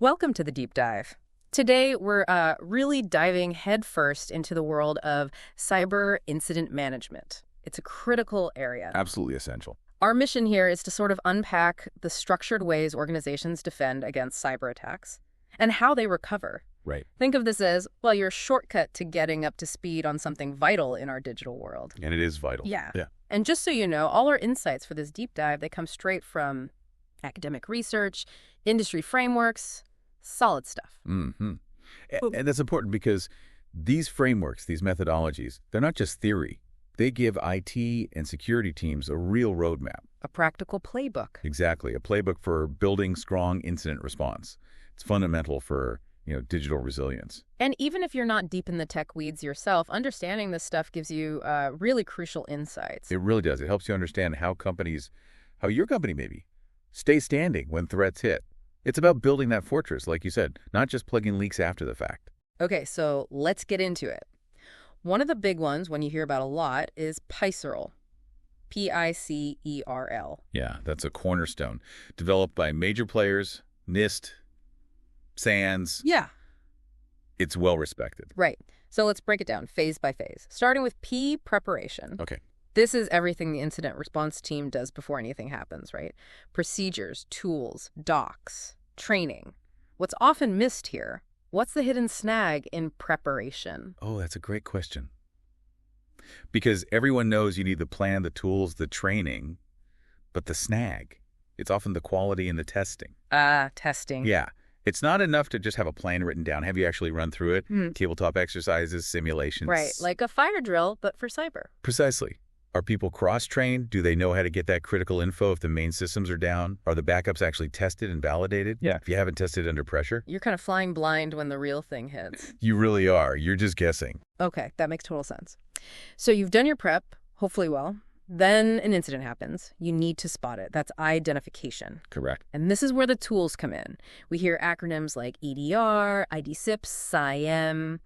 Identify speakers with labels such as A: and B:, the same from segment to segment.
A: Welcome to the deep dive. Today, we're really diving headfirst into the world of cyber incident management. It's a critical area.
B: Absolutely essential.
A: Our mission here is to sort of unpack the structured ways organizations defend against cyber attacks and how they recover.
B: Right.
A: Think of this as, well, your shortcut to getting up to speed on something vital in our digital world.
B: And it is vital.
A: Yeah.
B: Yeah.
A: And just so you know, all our insights for this deep dive, they come straight from academic research, industry frameworks, solid stuff.
B: Mm-hmm. And that's important because these frameworks, these methodologies, they're not just theory. They give IT and security teams a real roadmap.
A: A practical playbook.
B: Exactly. A playbook for building strong incident response. It's fundamental for, digital resilience.
A: And even if you're not deep in the tech weeds yourself, understanding this stuff gives you really crucial insights.
B: It really does. It helps you understand how your company maybe, stay standing when threats hit. It's about building that fortress, like you said, not just plugging leaks after the fact.
A: Okay, so let's get into it. One of the big ones, when you hear about a lot, is PICERL. P-I-C-E-R-L.
B: Yeah, that's a cornerstone. Developed by major players, NIST, SANS.
A: Yeah.
B: It's well respected.
A: Right. So let's break it down phase by phase, starting with P, preparation.
B: Okay.
A: This is everything the incident response team does before anything happens, right? Procedures, tools, docs, training. What's often missed here? What's the hidden snag in preparation?
B: Oh, that's a great question. Because everyone knows you need the plan, the tools, the training, but the snag, it's often the quality and the testing.
A: Testing.
B: Yeah. It's not enough to just have a plan written down. Have you actually run through it? Tabletop exercises, simulations.
A: Right, like a fire drill, but for cyber.
B: Precisely. Are people cross-trained? Do they know how to get that critical info if the main systems are down? Are the backups actually tested and validated?
A: Yeah.
B: If you haven't tested under pressure?
A: You're kind of flying blind when the real thing hits.
B: You really are. You're just guessing.
A: Okay, that makes total sense. So you've done your prep, hopefully well. Then an incident happens. You need to spot it. That's identification.
B: Correct.
A: And this is where the tools come in. We hear acronyms like EDR, IDSIP, SIEM.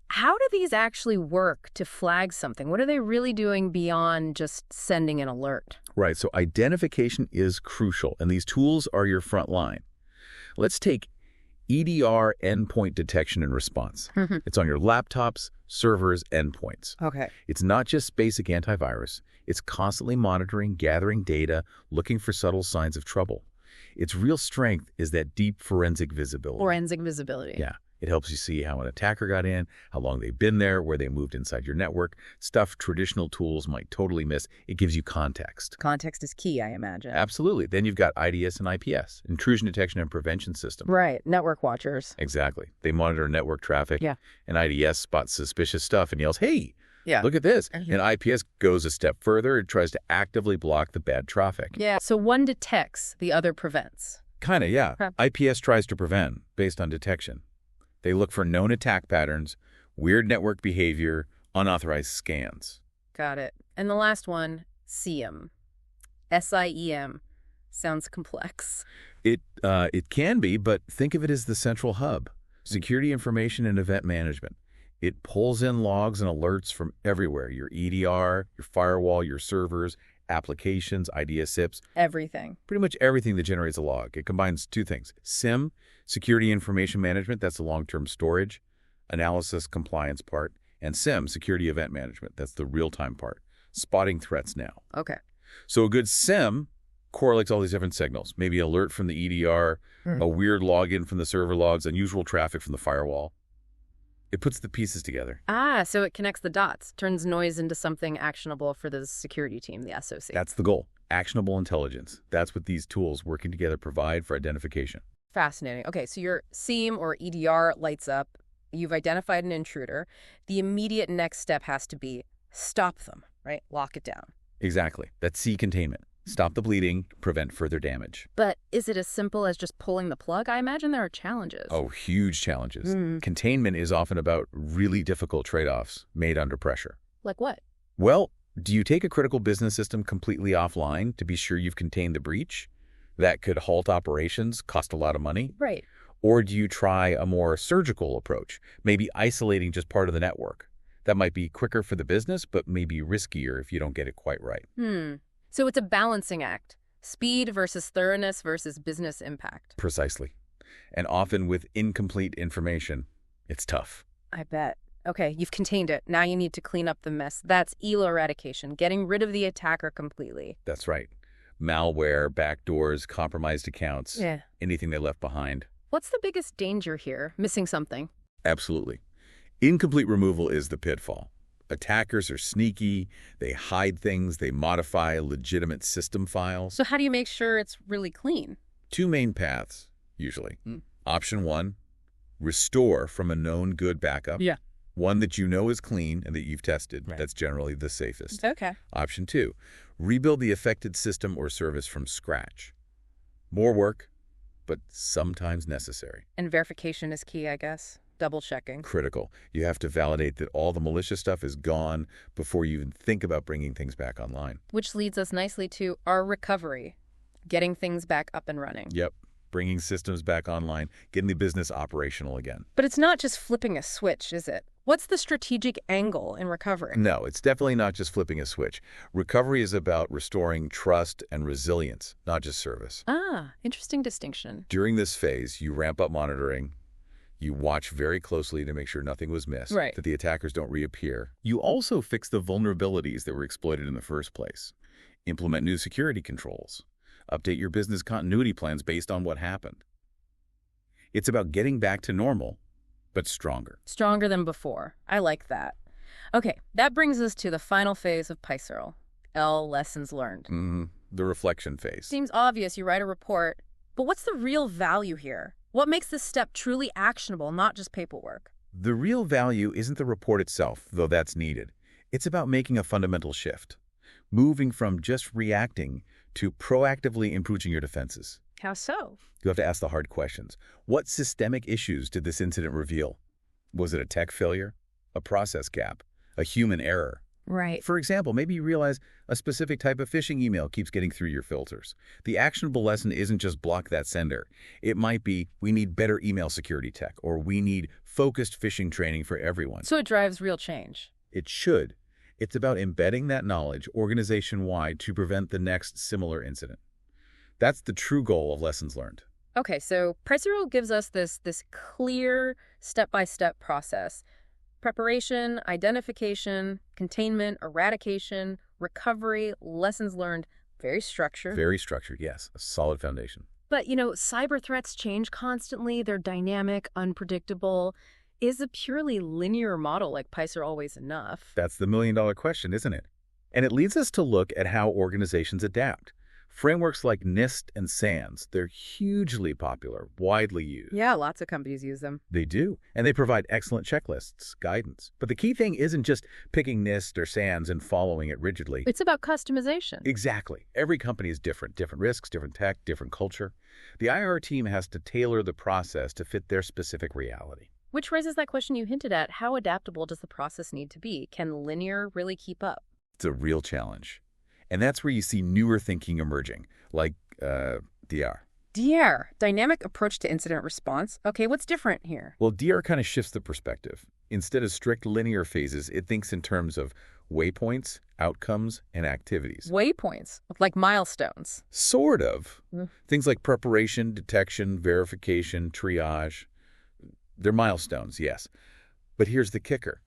A: How do these actually work to flag something? What are they really doing beyond just sending an alert?
B: Right. So identification is crucial, and these tools are your front line. Let's take EDR, endpoint detection and response. It's on your laptops, servers, endpoints.
A: Okay.
B: It's not just basic antivirus. It's constantly monitoring, gathering data, looking for subtle signs of trouble. Its real strength is that deep forensic visibility.
A: Forensic visibility.
B: Yeah. It helps you see how an attacker got in, how long they've been there, where they moved inside your network, stuff traditional tools might totally miss. It gives you context.
A: Context is key, I imagine.
B: Absolutely. Then you've got IDS and IPS, intrusion detection and prevention system.
A: Right. Network watchers.
B: Exactly. They monitor network traffic.
A: Yeah.
B: And IDS spots suspicious stuff and yells, hey,
A: Yeah.
B: look at this. And IPS goes a step further. It tries to actively block the bad traffic.
A: Yeah. So one detects, the other prevents.
B: Kind of, yeah.
A: Huh.
B: IPS tries to prevent based on detection. They look for known attack patterns, weird network behavior, unauthorized scans.
A: Got it. And the last one, SIEM. S-I-E-M. Sounds complex.
B: It can be, but think of it as the central hub. Security information and event management. It pulls in logs and alerts from everywhere. Your EDR, your firewall, your servers, applications, IDSIPs.
A: Everything.
B: Pretty much everything that generates a log. It combines two things. SIM, security information management, that's the long-term storage, analysis, compliance part, and SIM, security event management, that's the real-time part, spotting threats now.
A: Okay.
B: So a good SIM correlates all these different signals, maybe alert from the EDR, a weird login from the server logs, unusual traffic from the firewall. It puts the pieces together.
A: So it connects the dots, turns noise into something actionable for the security team, the SOC.
B: That's the goal. Actionable intelligence. That's what these tools working together provide for identification.
A: Fascinating. Okay, so your SIEM or EDR lights up. You've identified an intruder. The immediate next step has to be stop them, right? Lock it down.
B: Exactly. That's C containment. Stop the bleeding, prevent further damage.
A: But is it as simple as just pulling the plug? I imagine there are challenges.
B: Oh, huge challenges. Containment is often about really difficult trade-offs made under pressure.
A: Like what?
B: Well, do you take a critical business system completely offline to be sure you've contained the breach? That could halt operations, cost a lot of money.
A: Right.
B: Or do you try a more surgical approach, maybe isolating just part of the network? That might be quicker for the business, but maybe riskier if you don't get it quite right.
A: So it's a balancing act. Speed versus thoroughness versus business impact.
B: Precisely. And often with incomplete information, it's tough.
A: I bet. Okay, you've contained it. Now you need to clean up the mess. That's ELO eradication, getting rid of the attacker completely.
B: That's right. Malware, backdoors, compromised accounts,
A: Yeah.
B: anything they left behind.
A: What's the biggest danger here? Missing something?
B: Absolutely. Incomplete removal is the pitfall. Attackers are sneaky, they hide things, they modify legitimate system files.
A: So how do you make sure it's really clean?
B: Two main paths, usually. Option 1, restore from a known good backup.
A: Yeah.
B: One that you know is clean and that you've tested.
A: Right.
B: That's generally the safest.
A: Okay.
B: Option 2, rebuild the affected system or service from scratch. More work, but sometimes necessary.
A: And verification is key, I guess. Double checking.
B: Critical. You have to validate that all the malicious stuff is gone before you even think about bringing things back online.
A: Which leads us nicely to our recovery, getting things back up and running.
B: Yep. Bringing systems back online, getting the business operational again.
A: But it's not just flipping a switch, is it? What's the strategic angle in recovery?
B: No, it's definitely not just flipping a switch. Recovery is about restoring trust and resilience, not just service.
A: Ah, interesting distinction.
B: During this phase, you ramp up monitoring. You watch very closely to make sure nothing was missed,
A: Right.
B: that the attackers don't reappear. You also fix the vulnerabilities that were exploited in the first place. Implement new security controls. Update your business continuity plans based on what happened. It's about getting back to normal, but stronger.
A: Stronger than before. I like that. Okay, that brings us to the final phase of PICERL. L, lessons learned.
B: The reflection phase.
A: Seems obvious, you write a report, but what's the real value here? What makes this step truly actionable, not just paperwork?
B: The real value isn't the report itself, though that's needed. It's about making a fundamental shift, moving from just reacting to proactively improving your defenses.
A: How so?
B: You have to ask the hard questions. What systemic issues did this incident reveal? Was it a tech failure, a process gap, a human error?
A: Right.
B: For example, maybe you realize a specific type of phishing email keeps getting through your filters. The actionable lesson isn't just block that sender. It might be, we need better email security tech, or we need focused phishing training for everyone.
A: So it drives real change.
B: It should. It's about embedding that knowledge organization-wide to prevent the next similar incident. That's the true goal of lessons learned.
A: Okay, so PICERL gives us this clear step-by-step process. Preparation, identification, containment, eradication, recovery, lessons learned. Very structured.
B: Very structured, yes. A solid foundation.
A: But, cyber threats change constantly. They're dynamic, unpredictable. Is a purely linear model like PICERL always enough?
B: That's the million-dollar question, isn't it? And it leads us to look at how organizations adapt. Frameworks like NIST and SANS, they're hugely popular, widely used.
A: Yeah, lots of companies use them.
B: They do, and they provide excellent checklists, guidance. But the key thing isn't just picking NIST or SANS and following it rigidly.
A: It's about customization.
B: Exactly. Every company is different risks, different tech, different culture. The IR team has to tailor the process to fit their specific reality.
A: Which raises that question you hinted at. How adaptable does the process need to be? Can linear really keep up?
B: It's a real challenge. And that's where you see newer thinking emerging, like DR.
A: DR, dynamic approach to incident response. Okay, what's different here?
B: Well, DR kind of shifts the perspective. Instead of strict linear phases, it thinks in terms of waypoints, outcomes, and activities.
A: Waypoints, like milestones.
B: Sort of. Things like preparation, detection, verification, triage. They're milestones, yes. But here's the kicker.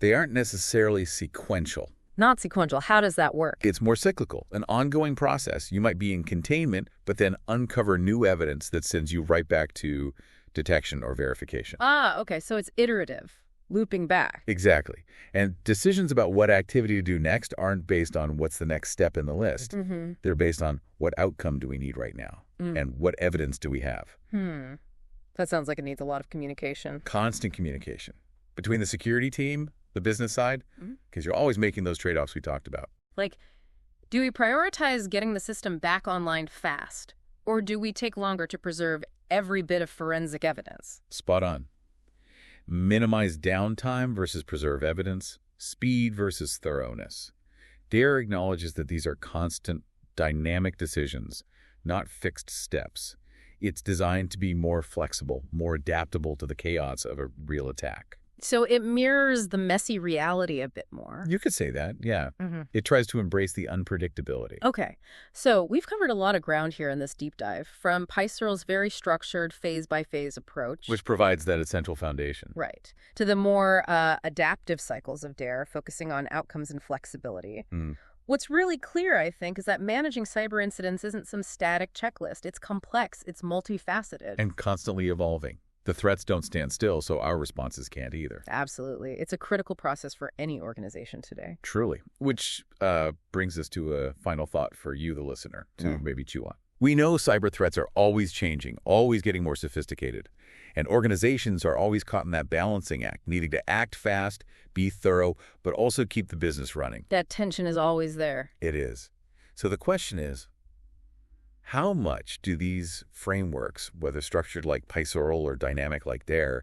B: They aren't necessarily sequential.
A: Not sequential. How does that work?
B: It's more cyclical, an ongoing process. You might be in containment, but then uncover new evidence that sends you right back to detection or verification.
A: Ah, okay, so it's iterative, looping back.
B: Exactly. And decisions about what activity to do next aren't based on what's the next step in the list. They're based on what outcome do we need right now, and what evidence do we have.
A: That sounds like it needs a lot of communication.
B: Constant communication between the security team, the business side, because you're always making those trade-offs we talked about.
A: Like, do we prioritize getting the system back online fast, or do we take longer to preserve every bit of forensic evidence?
B: Spot on. Minimize downtime versus preserve evidence, speed versus thoroughness. DARE acknowledges that these are constant, dynamic decisions, not fixed steps. It's designed to be more flexible, more adaptable to the chaos of a real attack.
A: So it mirrors the messy reality a bit more.
B: You could say that, yeah.
A: hmm
B: It tries to embrace the unpredictability.
A: Okay, so we've covered a lot of ground here in this deep dive, from PySearl's very structured phase-by-phase approach,
B: Which provides that essential foundation.
A: right, to the more adaptive cycles of DARE, focusing on outcomes and flexibility.
B: Mm.
A: What's really clear, I think, is that managing cyber incidents isn't some static checklist. It's complex, it's multifaceted.
B: And constantly evolving. The threats don't stand still, so our responses can't either.
A: Absolutely. It's a critical process for any organization today.
B: Truly. Which brings us to a final thought for you, the listener, to maybe chew on. We know cyber threats are always changing, always getting more sophisticated. And organizations are always caught in that balancing act, needing to act fast, be thorough, but also keep the business running.
A: That tension is always there.
B: It is. So the question is, how much do these frameworks, whether structured like PySearl or dynamic like DARE,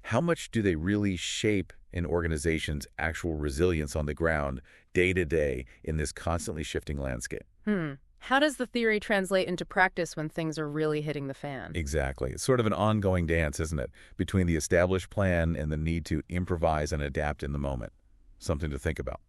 B: how much do they really shape an organization's actual resilience on the ground day to day in this constantly shifting landscape?
A: How does the theory translate into practice when things are really hitting the fan?
B: Exactly. It's sort of an ongoing dance, isn't it, between the established plan and the need to improvise and adapt in the moment. Something to think about.